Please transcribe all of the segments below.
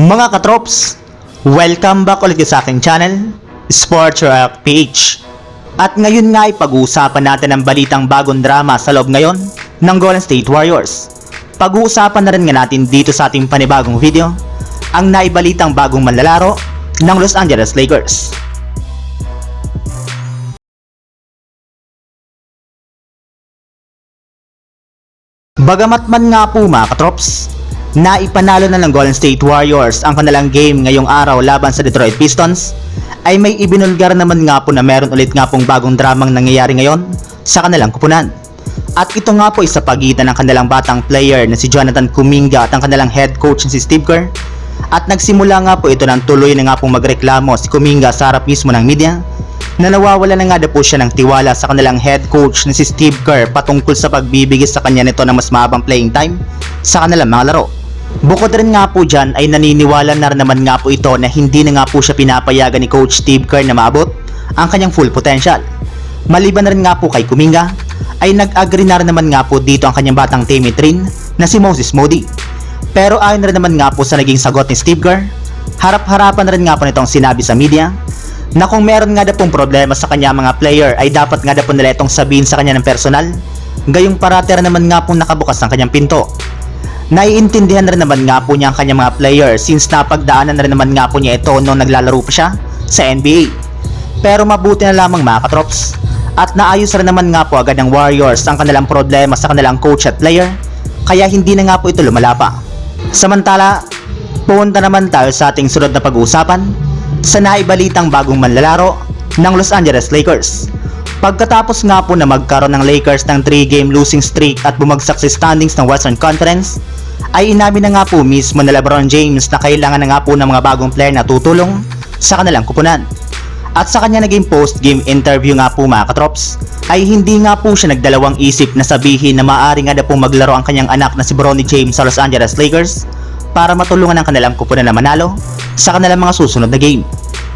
Mga katrops, welcome back ulit sa aking channel, Sports React PH. At ngayon nga ay pag-uusapan natin ang balitang bagong drama sa loob ngayon ng Golden State Warriors. Pag-uusapan na rin nga natin dito sa ating panibagong video ang naibalitang bagong manlalaro ng Los Angeles Lakers. Bagamat man nga po mga katrops, na ipanalo na ng Golden State Warriors ang kanilang game ngayong araw laban sa Detroit Pistons, ay may ibinulgar naman nga po na meron ulit nga pong bagong dramang nangyayari ngayon sa kanilang kupunan. At ito nga po ay sa pagitan ng kanilang batang player na si Jonathan Kuminga at ang kanilang head coach na si Steve Kerr. At nagsimula nga po ito ng tuloy na nga pong magreklamo si Kuminga sa harap mismo ng media na nawawala na nga po siya ng tiwala sa kanilang head coach na si Steve Kerr patungkol sa pagbibigay sa kanya nito ng mas mahabang playing time sa kanilang mga laro. Bukod rin nga po dyan ay naniniwala na rin naman nga po ito na hindi na nga po siya pinapayagan ni Coach Steve Kerr na maabot ang kanyang full potential. Maliban na rin nga po kay Kuminga, ay nag-agree na rin naman nga po dito ang kanyang batang teammate rin na si Moses Moody. Pero ayon na rin naman nga po sa naging sagot ni Steve Kerr, harap-harapan na rin nga po nitong sinabi sa media na kung meron nga na pong problema sa kanya mga player ay dapat nga na po nila itong sabihin sa kanya ng personal, gayong parate rin naman nga po nakabukas ang kanyang pinto. Naiintindihan rin naman nga po niya ang kanyang mga player since napagdaanan na rin naman nga po niya ito noong naglalaro pa siya sa NBA. Pero mabuti na lamang mga katrops at naayos rin naman nga po agad ng Warriors ang kanilang problema sa kanilang coach at player, kaya hindi na nga po ito lumala pa. Samantala, punta naman tayo sa ating sunod na pag-uusapan sa naibalitang bagong manlalaro ng Los Angeles Lakers. Pagkatapos nga po na magkaroon ng Lakers ng 3-game losing streak at bumagsak sa standings ng Western Conference, ay inamin na nga po mismo na LeBron James na kailangan na nga po ng mga bagong player na tutulong sa kanilang kupunan. At sa kanya naging post-game interview nga po mga katrops, ay hindi nga po siya nagdalawang isip na sabihin na maaari nga na po maglaro ang kanyang anak na si Bronny James sa Los Angeles Lakers para matulungan ang kanilang kupunan na manalo sa kanilang mga susunod na game.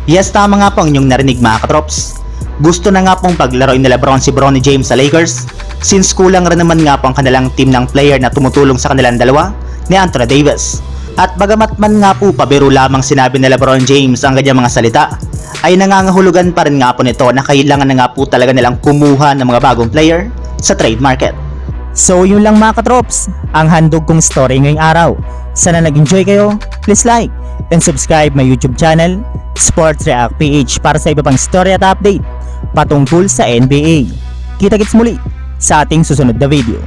Yes, tama nga po ang inyong narinig mga katrops. Gusto na nga pong paglaroin ni LeBron si Bronny James sa Lakers since kulang rin naman nga po ang kanilang team ng player na tumutulong sa kanilang dalawa ni Anthony Davis. At bagamat man nga po pabiro lamang sinabi ni LeBron James ang kanyang mga salita, ay nangangahulugan pa rin nga po nito na kailangan na nga po talaga nilang kumuha ng mga bagong player sa trade market. So yun lang mga katrops, ang handog kong story ngayong araw. Sana nag-enjoy kayo, please like and subscribe my YouTube channel, Sports React PH, para sa iba pang story at update patungkol sa NBA. Kita-kits muli sa ating susunod na video.